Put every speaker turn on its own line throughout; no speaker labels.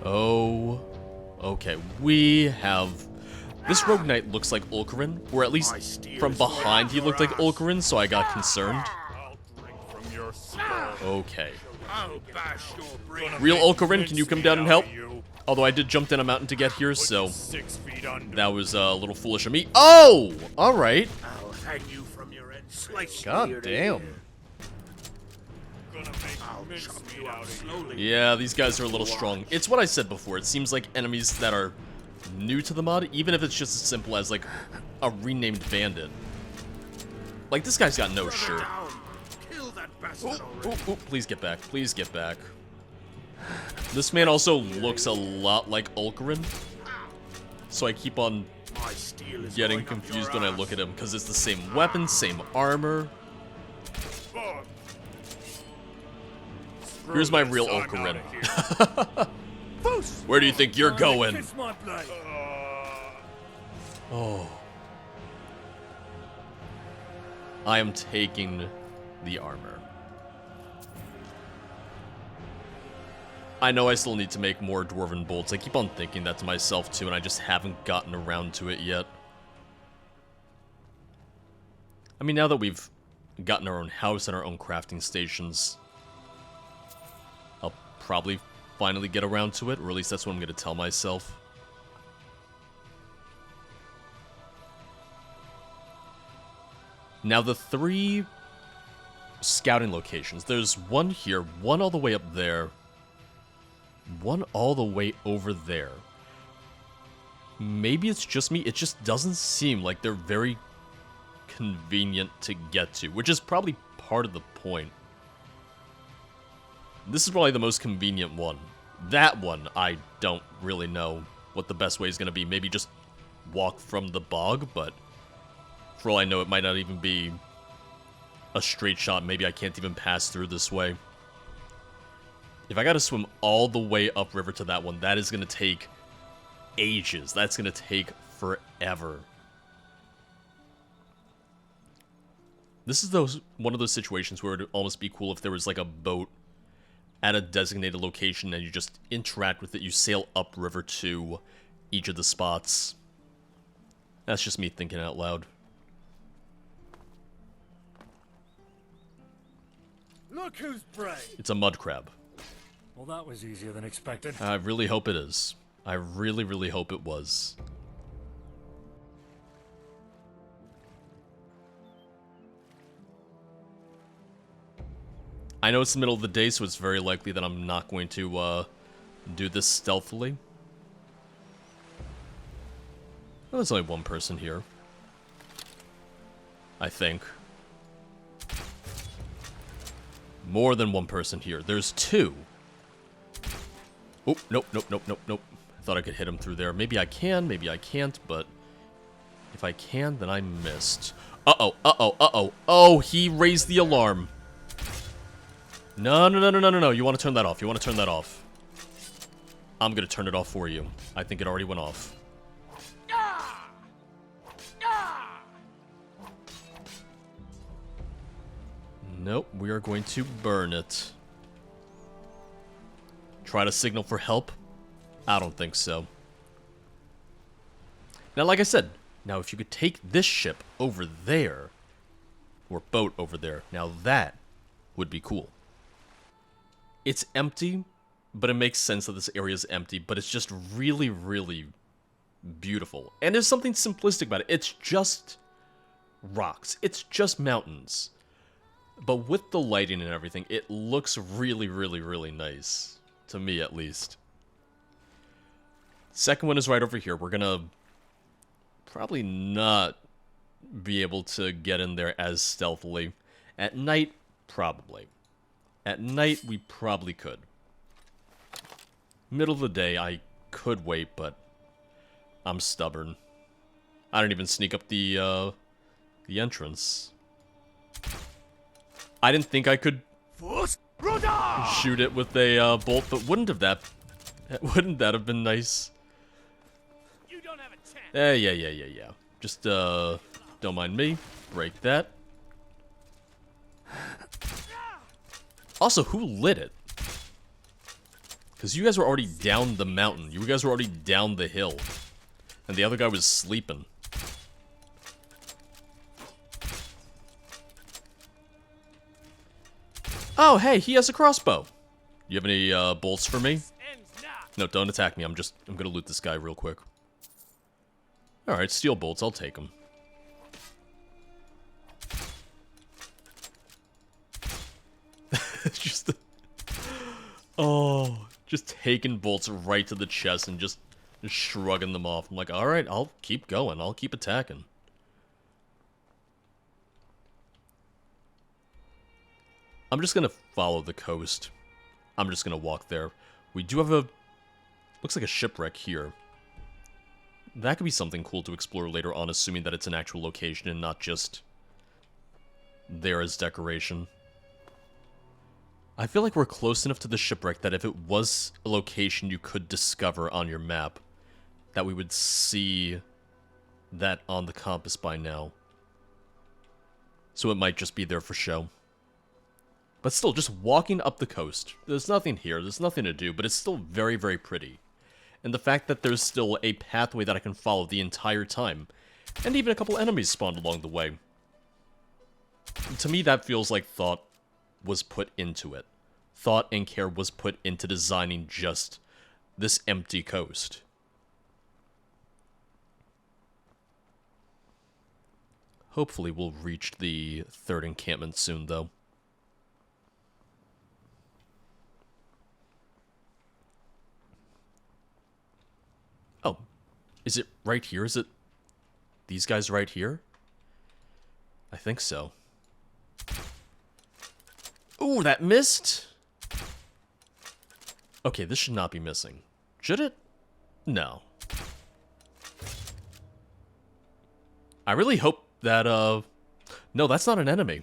Oh, okay. We have... This Rogue Knight looks like Ulcarin, or at least from behind he looked like Ulcarin, so I got concerned. Okay. Real Ulcarin, can you come down and help? Although I did jump down a mountain to get here, so that was a little foolish of me. Oh! Alright. God damn. Yeah, these guys are a little strong. It's what I said before. It seems like enemies that are new to the mod, even if it's just as simple as, like, a renamed bandit. Like, this guy's got no shirt. Ooh, please get back. Please get back. This man also looks a lot like Ulcarin, so I keep on getting confused when I look at him, because it's the same weapon, same armor. Here's my real Ulcarin. Where do you think you're going? Oh. I am taking the armor. I know I still need to make more Dwarven bolts. I keep on thinking that to myself too, and I just haven't gotten around to it yet. I mean, now that we've gotten our own house and our own crafting stations, I'll probably finally get around to it, or at least that's what I'm going to tell myself. Now, the 3 scouting locations. There's one here, one all the way up there, one all the way over there. Maybe it's just me, it just doesn't seem like they're very convenient to get to, which is probably part of the point. This is probably the most convenient one. That one, I don't really know what the best way is going to be. Maybe just walk from the bog, but for all I know, it might not even be a straight shot. Maybe I can't even pass through this way. If I gotta swim all the way upriver to that one, that is gonna take ages. That's gonna take forever. This is one of those situations where it would almost be cool if there was like a boat at a designated location and you just interact with it. You sail upriver to each of the spots. That's just me thinking out loud.
Look who's brave.
It's a mud crab.
Well, that was easier than expected.
I really hope it is. I really, really hope it was. I know it's the middle of the day, so it's very likely that I'm not going to do this stealthily. Well, there's only one person here, I think. More than one person here. There's 2. Oh, nope. I thought I could hit him through there. Maybe I can, maybe I can't, but if I can, then I missed. Uh-oh. Oh, he raised the alarm. No. You want to turn that off. I'm going to turn it off for you. I think it already went off. Nope, we are going to burn it. Try to signal for help? I don't think so. Now, like I said, now if you could take this ship over there, or boat over there, now that would be cool. It's empty, but it makes sense that this area is empty, but it's just really, really beautiful. And there's something simplistic about it. It's just rocks. It's just mountains. But with the lighting and everything, it looks really, really, really nice. To me, at least. Second one is right over here. We're gonna probably not be able to get in there as stealthily. At night, probably. At night, we probably could. Middle of the day, I could wait, but I'm stubborn. I don't even sneak up the entrance. I didn't think I could shoot it with a bolt, but wouldn't that have been nice?
You don't have a chance.
Yeah. Just don't mind me. Break that. Also, who lit it? Because you guys were already down the mountain. You guys were already down the hill. And the other guy was sleeping. Oh, hey, he has a crossbow. You have any bolts for me? No, don't attack me. I'm gonna loot this guy real quick. Alright, steel bolts, I'll take them. Just oh, just taking bolts right to the chest and just shrugging them off. I'm like, alright, I'll keep going. I'll keep attacking. I'm just gonna follow the coast. I'm just gonna walk there. We do have a... looks like a shipwreck here. That could be something cool to explore later on, assuming that it's an actual location and not just there as decoration. I feel like we're close enough to the shipwreck that if it was a location you could discover on your map, that we would see that on the compass by now. So it might just be there for show. But still, just walking up the coast. There's nothing here, there's nothing to do, but it's still very, very pretty. And the fact that there's still a pathway that I can follow the entire time. And even a couple enemies spawned along the way. To me, that feels like thought was put into it. Thought and care was put into designing just this empty coast. Hopefully we'll reach the third encampment soon, though. Oh, is it right here? Is it these guys right here? I think so. Ooh, that missed! Okay, this should not be missing. Should it? No. I really hope that, no, that's not an enemy.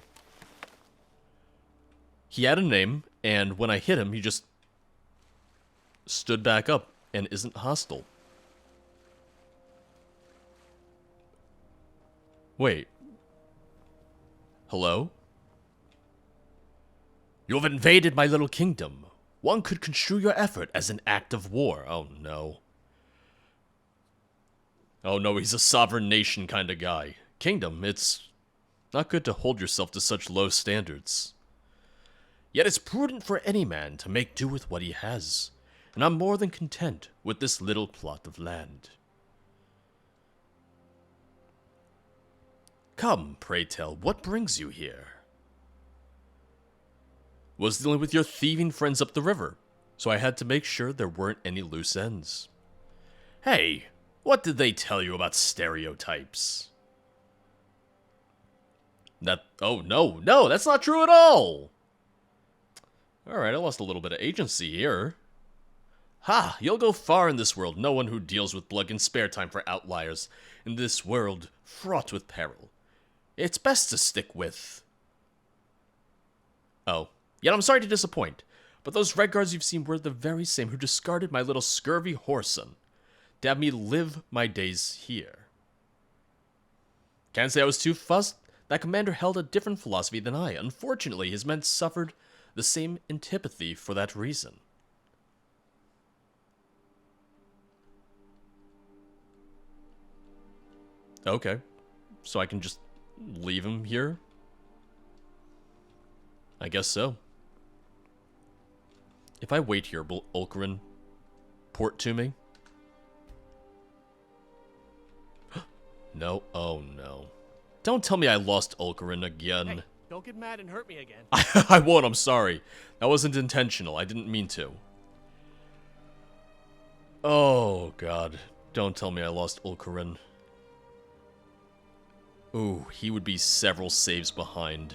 He had a name, and when I hit him, he just stood back up and isn't hostile. Wait. Hello? You have invaded my little kingdom. One could construe your effort as an act of war. Oh no. Oh no, he's a sovereign nation kind of guy. Kingdom, it's not good to hold yourself to such low standards. Yet it's prudent for any man to make do with what he has, and I'm more than content with this little plot of land. Come, pray tell, what brings you here? Was dealing with your thieving friends up the river, so I had to make sure there weren't any loose ends. Hey, what did they tell you about stereotypes? Oh no, that's not true at all! Alright, I lost a little bit of agency here. Ha! You'll go far in this world. No one who deals with blood can spare time for outliers in this world fraught with peril. It's best to stick with... Oh. Yet I'm sorry to disappoint, but those red guards you've seen were the very same who discarded my little scurvy whoreson to have me live my days here. Can't say I was too fussed. That commander held a different philosophy than I. Unfortunately, his men suffered the same antipathy for that reason. Okay. So I can just leave him here? I guess so. If I wait here, will Ulcarin port to me? No. Oh, no. Don't tell me I lost Ulcarin again.
Hey, don't get mad and hurt me again.
I won't, I'm sorry. That wasn't intentional. I didn't mean to. Oh, God. Don't tell me I lost Ulcarin. Ooh, he would be several saves behind.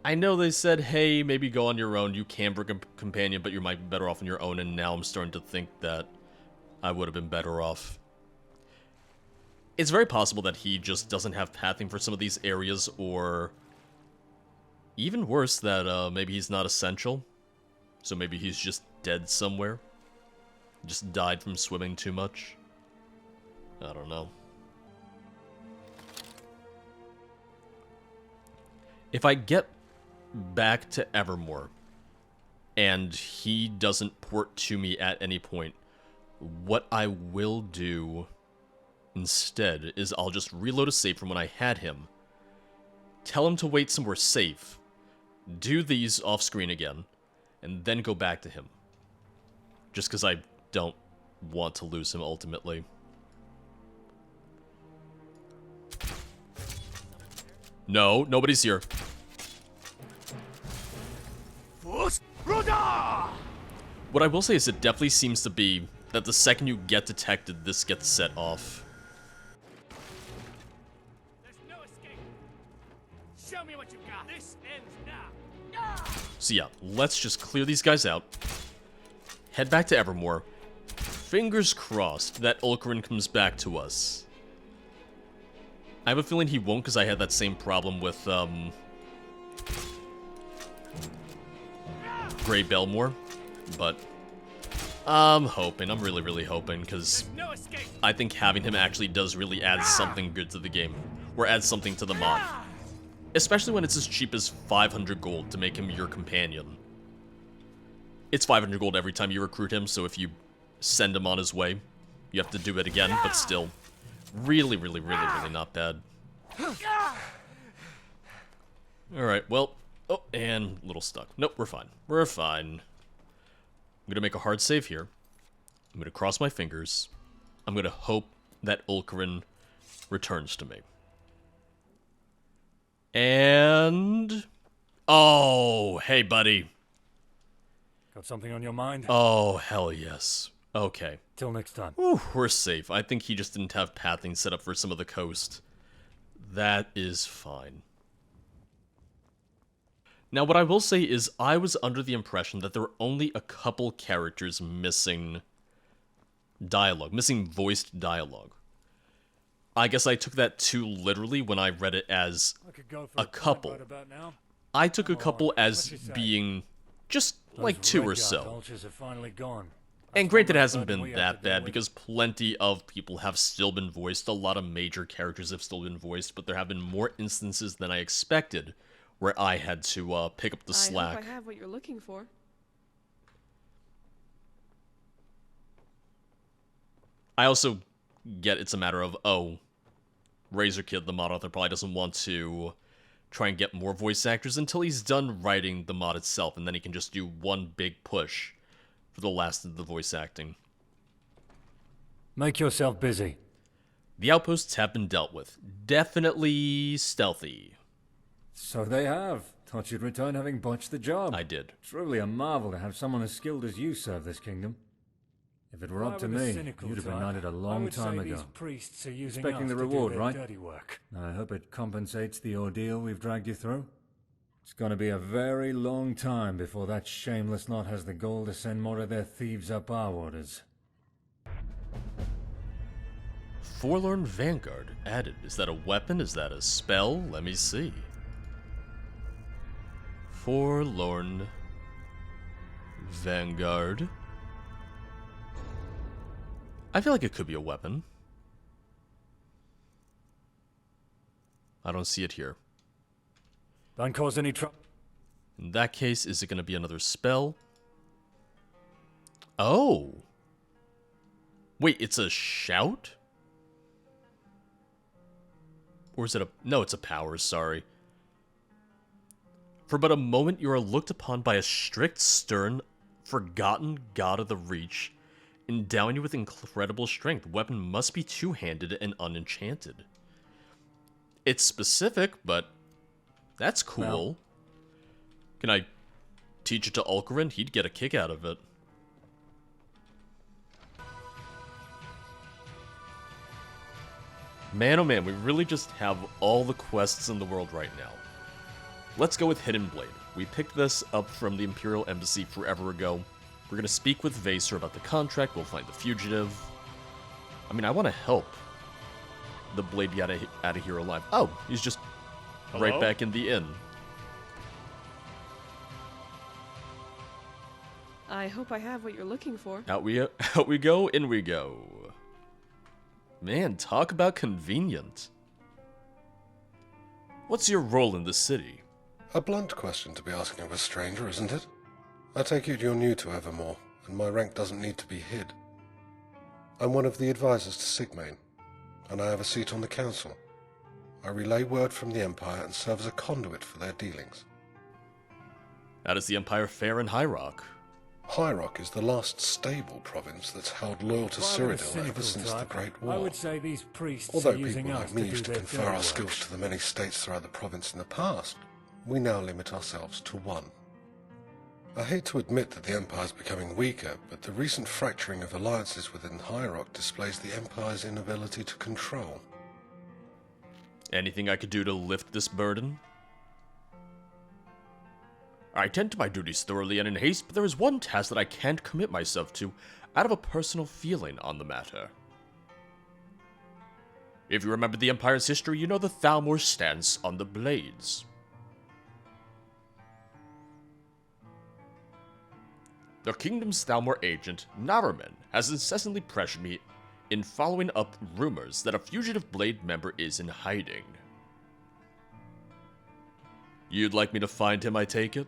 I know they said, hey, maybe go on your own. You can bring a companion, but you might be better off on your own. And now I'm starting to think that I would have been better off. It's very possible that he just doesn't have pathing for some of these areas, or even worse, that maybe he's not essential. So maybe he's just dead somewhere. Just died from swimming too much. I don't know. If I get back to Evermore, and he doesn't port to me at any point, what I will do instead is I'll just reload a save from when I had him, tell him to wait somewhere safe, do these off screen again, and then go back to him. Just because I don't want to lose him ultimately. No, nobody's here. What I will say is it definitely seems to be that the second you get detected, this gets set off.
There's no escape. Show me what you've got. This ends now.
So yeah, let's just clear these guys out. Head back to Evermore. Fingers crossed that Ulcarin comes back to us. I have a feeling he won't because I had that same problem with, Grey Belmore, but I'm hoping, I'm really hoping, because I think having him actually does really add something good to the game, or add something to the mod. Especially when it's as cheap as 500 gold to make him your companion. It's 500 gold every time you recruit him, so if you send him on his way, you have to do it again, but still, really not bad. Alright, well, oh, and a little stuck. Nope, we're fine. We're fine. I'm gonna make a hard save here. I'm gonna cross my fingers. I'm gonna hope that Ulcarin returns to me. And... oh, hey, buddy.
Got something on your mind?
Oh, hell yes. Okay.
Till next time.
Whew, we're safe. I think he just didn't have pathing set up for some of the coast. That is fine. Now, what I will say is I was under the impression that there were only a couple characters missing dialogue, missing voiced dialogue. I guess I took that too literally when I read it as a couple. I took a couple as being just like 2 or so. And granted, it hasn't been that bad because plenty of people have still been voiced. A lot of major characters have still been voiced, but there have been more instances than I expected where I had to pick up the slack.
I hope I have what you're looking for.
I also get it's a matter of, oh, Razorkid, the mod author, probably doesn't want to try and get more voice actors until he's done writing the mod itself, and then he can just do one big push for the last of the voice acting.
Make yourself busy.
The outposts have been dealt with. Definitely stealthy.
So they have. Thought you'd return having botched the job.
I did.
Truly a marvel to have someone as skilled as you serve this kingdom. If it were up to me, you'd have been knighted a long time ago. Expecting the reward, right? I hope it compensates the ordeal we've dragged you through. It's gonna be a very long time before that shameless lot has the gall to send more of their thieves up our waters.
Forlorn Vanguard added. Is that a weapon? Is that a spell? Let me see. Forlorn Vanguard. I feel like it could be a weapon. I don't see it here.
Don't cause any trouble.
In that case, is it going to be another spell? Oh! Wait, it's a shout? Or is it a... no, it's a power, sorry. For but a moment you are looked upon by a strict, stern, forgotten god of the Reach, endowing you with incredible strength. Weapon must be two-handed and unenchanted. It's specific, but that's cool. Well, can I teach it to Ulcarin? He'd get a kick out of it. Man, oh man, we really just have all the quests in the world right now. Let's go with Hidden Blade. We picked this up from the Imperial Embassy forever ago. We're going to speak with Vaser about the contract, we'll find the fugitive. I mean, I want to help the Blade get out of here alive. Oh, he's just right back in the inn.
I hope I have what you're looking for.
Out we go, in we go. Man, talk about convenient. What's your role in the city?
A blunt question to be asking of a stranger, isn't it? I take it you're new to Evermore, and my rank doesn't need to be hid. I'm one of the advisors to Sigmane, and I have a seat on the council. I relay word from the Empire and serve as a conduit for their dealings.
How does the Empire fare in High Rock?
High Rock is the last stable province that's held loyal to Cyrodiil ever since the Great War.
I would say these priests
Although
are using
people
us
like me
to do
used to
their
confer
dirty
our
work.
skills to the many states throughout the province in the past, we now limit ourselves to one. I hate to admit that the Empire is becoming weaker, but the recent fracturing of alliances within High Rock displays the Empire's inability to control.
Anything I could do to lift this burden? I tend to my duties thoroughly and in haste, but there is one task that I can't commit myself to out of a personal feeling on the matter. If you remember the Empire's history, you know the Thalmor's stance on the Blades. The Kingdom's Thalmor agent, Naraman, has incessantly pressured me in following up rumors that a fugitive Blade member is in hiding. You'd like me to find him, I take it?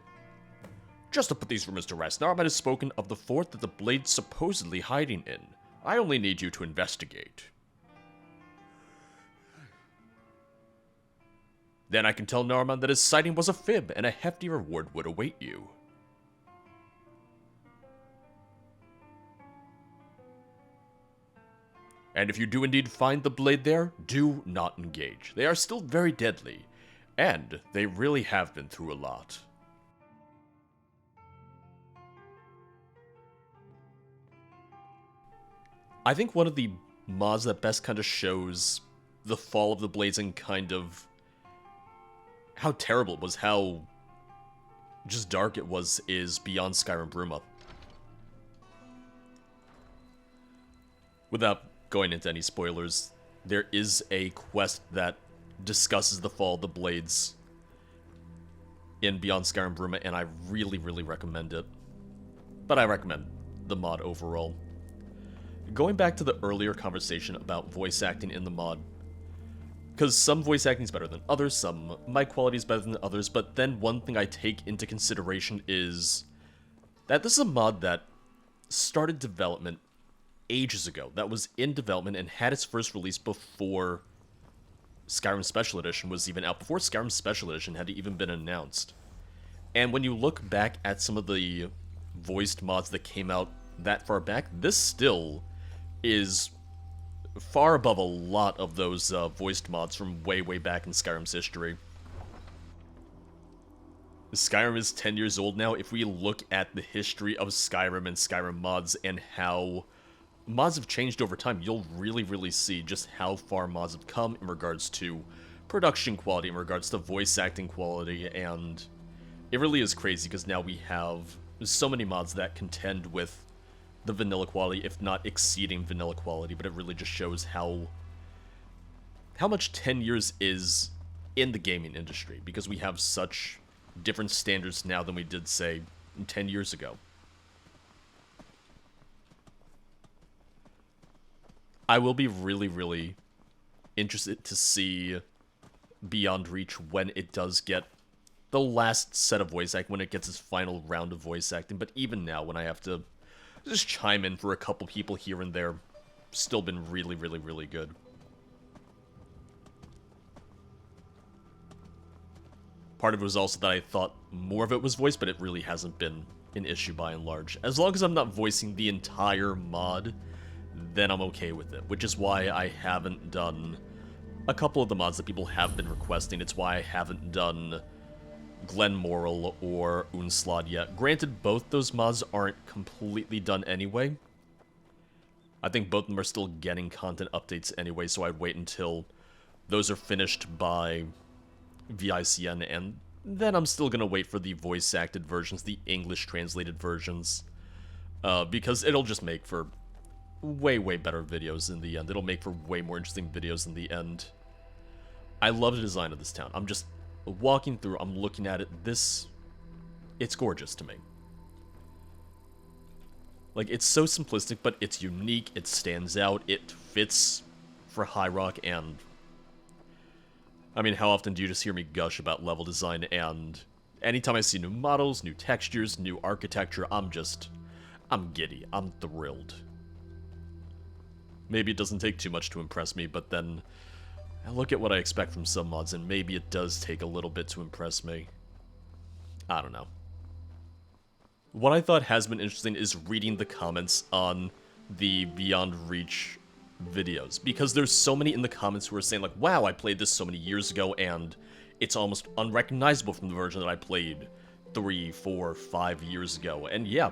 Just to put these rumors to rest, Naraman has spoken of the fort that the Blade's supposedly hiding in. I only need you to investigate. Then I can tell Naraman that his sighting was a fib, and a hefty reward would await you. And if you do indeed find the Blade there, do not engage. They are still very deadly, and they really have been through a lot. I think one of the mods that best kind of shows the fall of the Blades and kind of how terrible it was, how just dark it was, is Beyond Skyrim Bruma. Without going into any spoilers, there is a quest that discusses the fall of the Blades in Beyond Skyrim Bruma, and I really, really recommend it. But I recommend the mod overall. Going back to the earlier conversation about voice acting in the mod, because some voice acting is better than others, some mic quality is better than others, but then one thing I take into consideration is that this is a mod that started development ages ago, that was in development and had its first release before Skyrim Special Edition was even out, before Skyrim Special Edition had even been announced. And when you look back at some of the voiced mods that came out that far back, this still is far above a lot of those voiced mods from way, way back in Skyrim's history. Skyrim is 10 years old now. If we look at the history of Skyrim and Skyrim mods and how mods have changed over time, you'll really, really see just how far mods have come in regards to production quality, in regards to voice acting quality, and it really is crazy because now we have so many mods that contend with the vanilla quality, if not exceeding vanilla quality, but it really just shows how much 10 years is in the gaming industry, because we have such different standards now than we did, say, 10 years ago. I will be really, really interested to see Beyond Reach when it does get the last set of voice acting, when it gets its final round of voice acting, but even now, when I have to just chime in for a couple people here and there, still been really, really, really good. Part of it was also that I thought more of it was voiced, but it really hasn't been an issue by and large. As long as I'm not voicing the entire mod, then I'm okay with it, which is why I haven't done a couple of the mods that people have been requesting. It's why I haven't done Glenmoral or Unslad yet. Granted, both those mods aren't completely done anyway. I think both of them are still getting content updates anyway, so I'd wait until those are finished by VICN, and then I'm still gonna wait for the voice-acted versions, the English-translated versions, because it'll just make for way, way better videos in the end. It'll make for way more interesting videos in the end. I love the design of this town. I'm just walking through, I'm looking at it, it's gorgeous to me. Like, it's so simplistic, but it's unique, it stands out, it fits for High Rock, and I mean, how often do you just hear me gush about level design and Anytime I see new models, new textures, new architecture, I'm giddy. I'm thrilled. Maybe it doesn't take too much to impress me, but then I look at what I expect from some mods, and maybe it does take a little bit to impress me. I don't know. What I thought has been interesting is reading the comments on the Beyond Reach videos, because there's so many in the comments who are saying like, wow, I played this so many years ago, and it's almost unrecognizable from the version that I played 3, 4, 5 years ago. And yeah,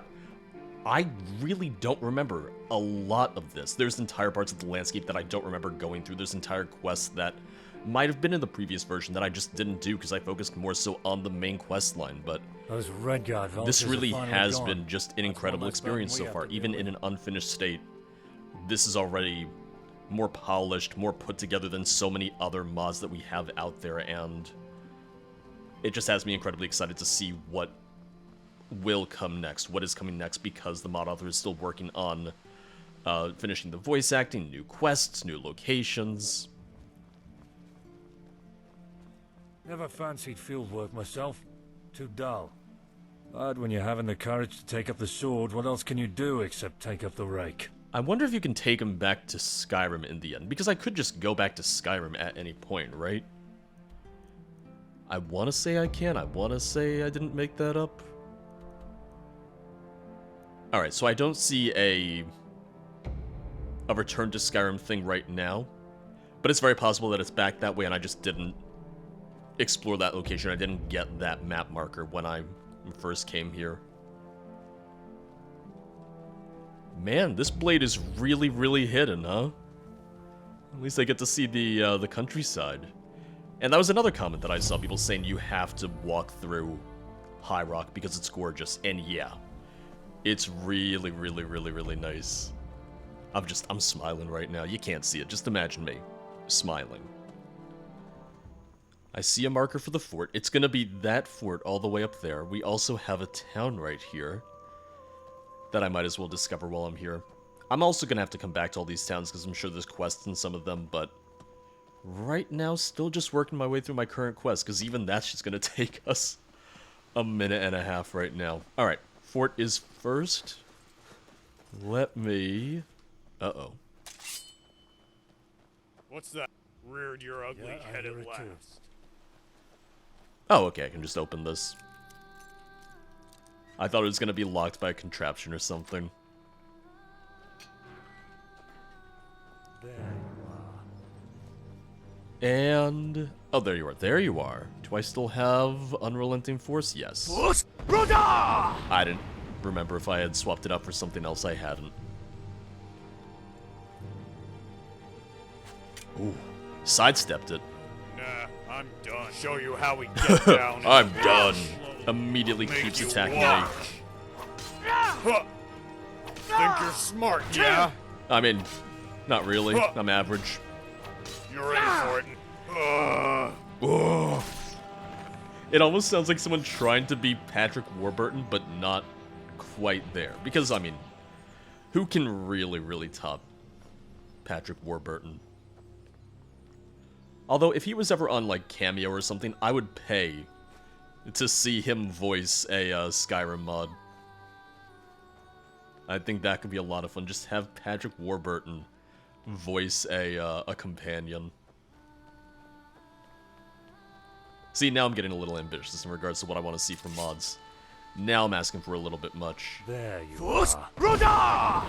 I really don't remember a lot of this. There's entire parts of the landscape that I don't remember going through. There's entire quests that might have been in the previous version that I just didn't do because I focused more so on the main quest line, but
Those Redguard vultures
this really
are finally
has
gone.
been just an
That's
incredible
one less
experience so
burden we
far.
have to
Even
deal
in an unfinished state, this is already more polished, more put together than so many other mods that we have out there, and it just has me incredibly excited to see what will come next, what is coming next, because the mod author is still working on finishing the voice acting, new quests, new locations.
Never fancied field work myself. Too dull. But when you're having the courage to take up the sword, what else can you do except take up the rake?
I wonder if you can take him back to Skyrim in the end, because I could just go back to Skyrim at any point, right? I want to say I can. I want to say I didn't make that up. Alright, so I don't see a return to Skyrim thing right now, but it's very possible that it's back that way and I just didn't explore that location. I didn't get that map marker when I first came here. Man, this blade is really, really hidden, huh? At least I get to see the countryside. And that was another comment that I saw, people saying you have to walk through High Rock because it's gorgeous. And yeah, it's really, really, really, really nice. I'm smiling right now. You can't see it. Just imagine me smiling. I see a marker for the fort. It's gonna be that fort all the way up there. We also have a town right here that I might as well discover while I'm here. I'm also gonna have to come back to all these towns because I'm sure there's quests in some of them, but right now, still just working my way through my current quest, because even that's just gonna take us a minute and a half right now. Alright, fort is first. Let me... Uh-oh.
What's that? Reared your ugly head at last.
Oh, okay, I can just open this. I thought it was gonna be locked by a contraption or something. And... oh, there you are. There you are. Do I still have Unrelenting Force? Yes. I didn't remember if I had swapped it up for something else. I hadn't. Ooh. Sidestepped it.
Nah, I'm done. Show you how we get down.
I'm done. Immediately keeps
you
attacking
walk.
me.
Huh. Think you're smart, yeah?
I mean, not really. I'm average.
You're ready for it.
Ugh. It almost sounds like someone trying to be Patrick Warburton, but not quite there. Because, I mean, who can really, really top Patrick Warburton? Although, if he was ever on, like, Cameo or something, I would pay to see him voice a Skyrim mod. I think that could be a lot of fun. Just have Patrick Warburton voice a companion. See, now I'm getting a little ambitious in regards to what I want to see from mods. Now I'm asking for a little bit much.
There you are.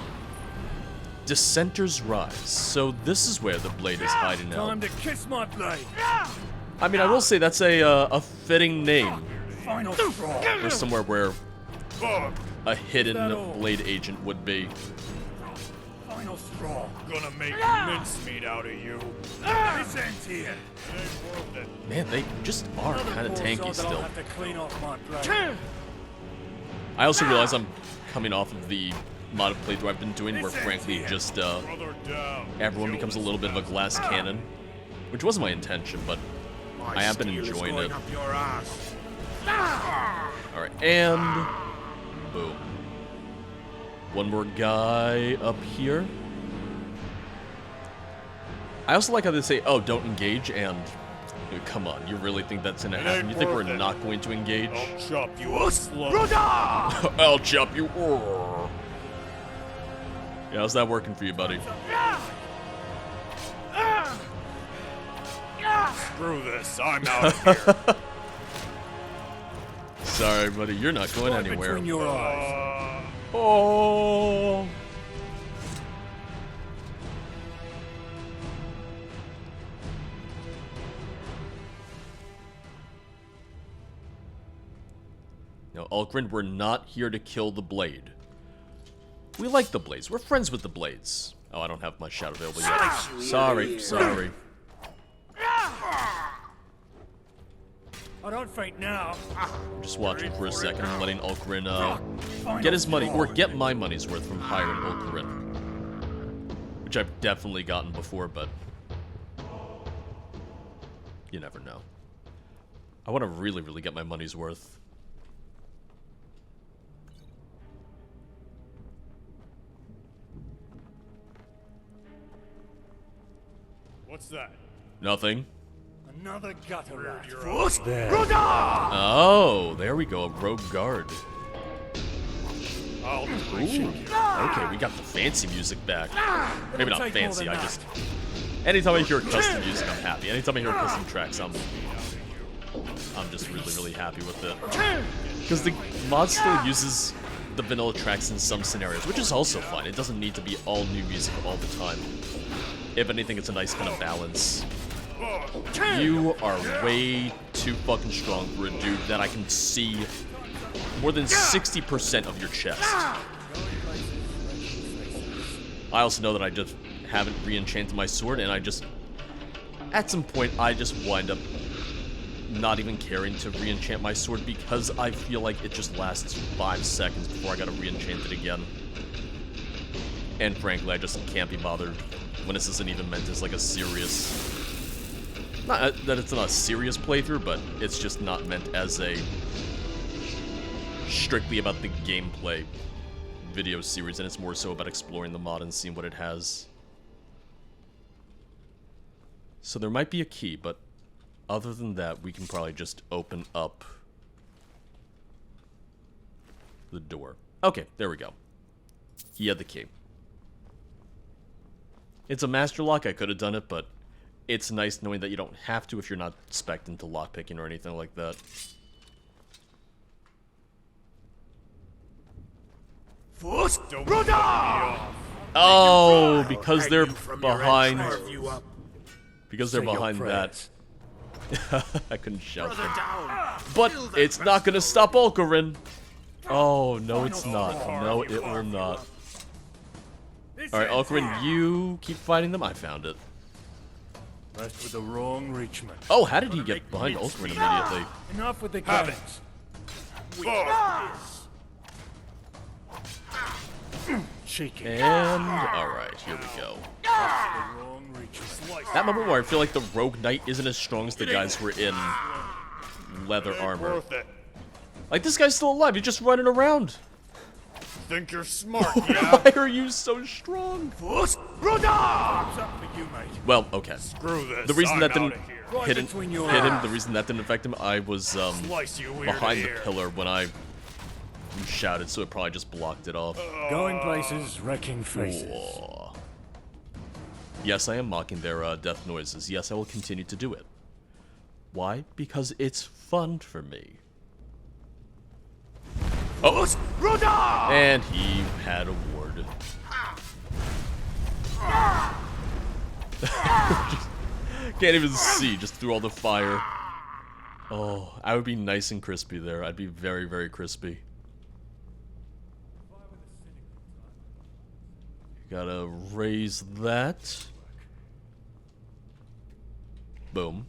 Dissenters Rise. So this is where the blade is hiding out.
Time to kiss my blade.
I mean, I will say that's a fitting name
Final straw.
for somewhere where a hidden blade agent would be.
Final straw.
Gonna make mincemeat out of you.
This ends here.
Man, they just are kind of tanky still.
Have to clean off my blade.
I also realize I'm coming off of the modded playthrough I've been doing where frankly just
Brother down.
everyone becomes a little bit of a glass cannon, which wasn't my intention, but I have been enjoying it. Alright, and boom. One more guy up here. I also like how they say, oh, don't engage, and Dude, come on, you really think that's gonna happen? You think we're not going to engage?
I'll chop you up slow.
I'll chop you. Yeah, how's that working for you, buddy?
Screw this, I'm out of here.
Sorry, buddy, you're not going anywhere.
Between your eyes.
Oh. Now, Ulgrin, we're not here to kill the blade. We like the blades. We're friends with the blades. Oh, I don't have my shout available yet. Sorry.
I don't faint now.
I'm just watching for a second and letting Ulgrin get his money, or get my money's worth from hiring Ulgrin. Which I've definitely gotten before, but you never know. I want to really get my money's worth.
What's that?
Nothing.
Another gutter rat.
Oh, there we go, a rogue guard.
I'll
Ooh. Okay, we got the fancy music back. Maybe not fancy, I just... Anytime I hear custom music, I'm happy. Anytime I hear custom tracks, I'm just really happy with it. Because the mod still uses the vanilla tracks in some scenarios, which is also fine. It doesn't need to be all new music all the time. If anything, it's a nice kind of balance. You are way too fucking strong for a dude that I can see more than 60% of your chest. I also know that I just haven't re-enchanted my sword, and I just... At some point, I just wind up not even caring to re-enchant my sword because I feel like it just lasts 5 seconds before I gotta re-enchant it again. And frankly, I just can't be bothered when this isn't even meant as like a serious... Not that it's not a serious playthrough, but it's just not meant as a strictly about the gameplay video series, and it's more so about exploring the mod and seeing what it has. So there might be a key, but other than that, we can probably just open up the door. Okay, there we go. He had the key. It's a master lock. I could have done it, but it's nice knowing that you don't have to if you're not spec'd into lockpicking or anything like that. Oh, because they're behind... Because they're behind that. I couldn't shout them. But it's not gonna stop Ulgrin. Oh, no it's not. No, it will not. Alright, Ulgrin, you keep fighting them. I found it.
Rest with the wrong reachment.
Oh, how did he get behind Ulgrin immediately?
Enough with the cannons. Cheeky.
And, alright, here we go. That moment where I feel like the Rogue Knight isn't as strong as the guys who are in leather armor. Like, this guy's still alive, he's just running around.
Think you're smart, yeah?
Why are you so strong? Well, okay.
Screw this.
The reason
I'm
that didn't
outta here.
hit him, the reason that didn't affect him, I was
Slice you weird
behind the
ear.
pillar when I shouted, so it probably just blocked it off.
Going places, wrecking faces.
Whoa. Yes, I am mocking their death noises. Yes, I will continue to do it. Why? Because it's fun for me. Oh! And he had a ward. Can't even see, just through all the fire. Oh, I would be nice and crispy there. I'd be very crispy. Gotta raise that. Boom.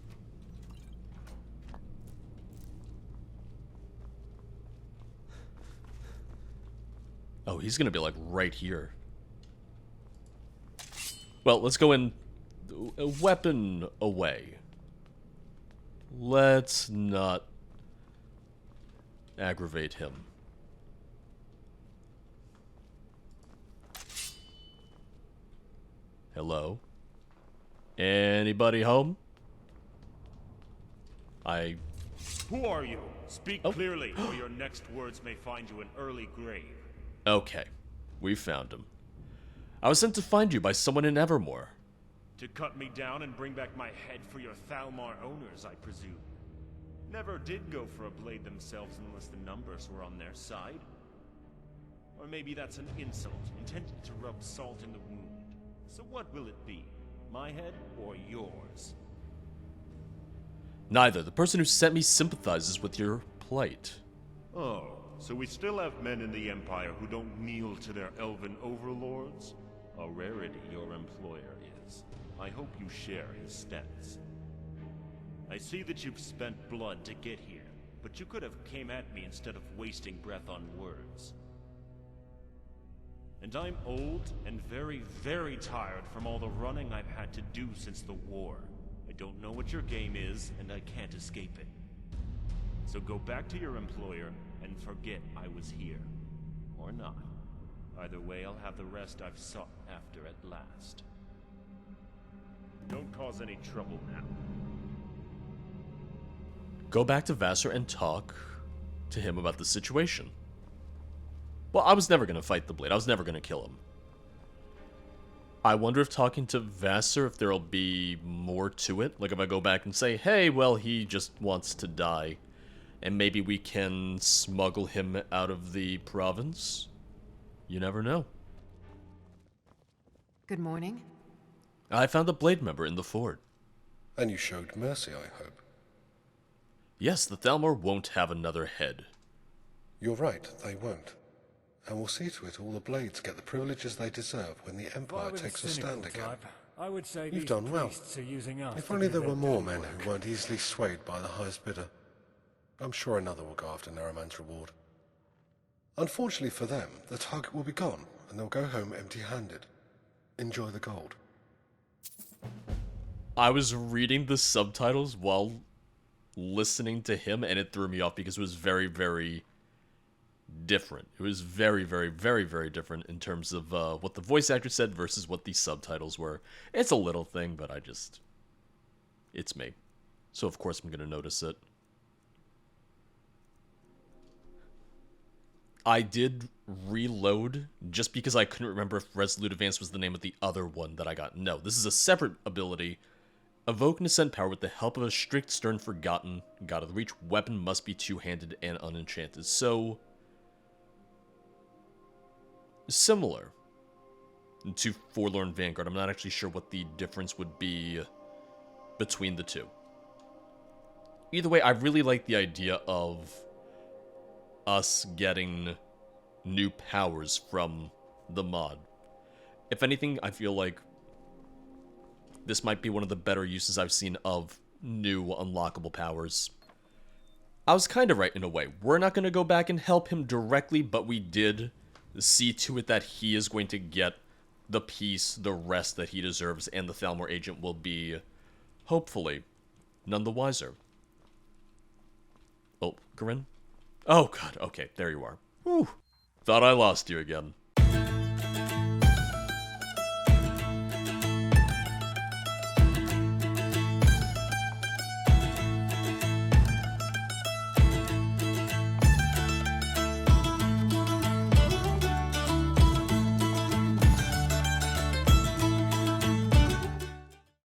Oh, he's gonna be like right here. Well, let's go in. A weapon away. Let's not aggravate him. Hello? Anybody home?
Who are you? Speak clearly, or your next words may find you an early grave.
Okay, we found him. I was sent to find you by someone in Evermore.
To cut me down and bring back my head for your Thalmar owners, I presume. Never did go for a blade themselves unless the numbers were on their side. Or maybe that's an insult, intended to rub salt in the wound. So what will it be? My head or yours?
Neither. The person who sent me sympathizes with your plight.
Oh, so we still have men in the Empire who don't kneel to their elven overlords? A rarity your employer is. I hope you share his stance. I see that you've spent blood to get here, but you could have came at me instead of wasting breath on words. And I'm old and very, very tired from all the running I've had to do since the war. I don't know what your game is, and I can't escape it. So go back to your employer and forget I was here. Or not. Either way, I'll have the rest I've sought after at last. Don't cause any trouble now.
Go back to Vassar and talk to him about the situation. Well, I was never going to fight the Blade. I was never going to kill him. I wonder if talking to Vassar, if there'll be more to it. Like if I go back and say, hey, well, he just wants to die. And maybe we can smuggle him out of the province. You never know.
Good morning.
I found a Blade member in the fort.
And you showed mercy, I hope.
Yes, the Thalmor won't have another head.
You're right, they won't. And we'll see to it all the Blades get the privileges they deserve when the Empire takes a stand again.
I would say
You've done well. If only there were more men who weren't easily swayed by the highest bidder. I'm sure another will go after Naraman's reward. Unfortunately for them, the target will be gone, and they'll go home empty-handed. Enjoy the gold.
I was reading the subtitles while listening to him, and it threw me off because it was very, very different. It was very, very, very, very different in terms of what the voice actor said versus what the subtitles were. It's a little thing, but it's me. So of course I'm going to notice it. I did reload just because I couldn't remember if Resolute Advance was the name of the other one that I got. No, this is a separate ability. Evoke and ascend power with the help of a strict, stern, forgotten God of the Reach. Weapon must be two-handed and unenchanted. So similar to Forlorn Vanguard. I'm not actually sure what the difference would be between the two. Either way, I really like the idea of us getting new powers from the mod. If anything, I feel like this might be one of the better uses I've seen of new unlockable powers. I was kind of right in a way. We're not going to go back and help him directly, but we did see to it that he is going to get the peace, the rest that he deserves, and the Thalmor agent will be, hopefully, none the wiser. Oh, Corinne? Oh, God. Okay, there you are. Whew. Thought I lost you again.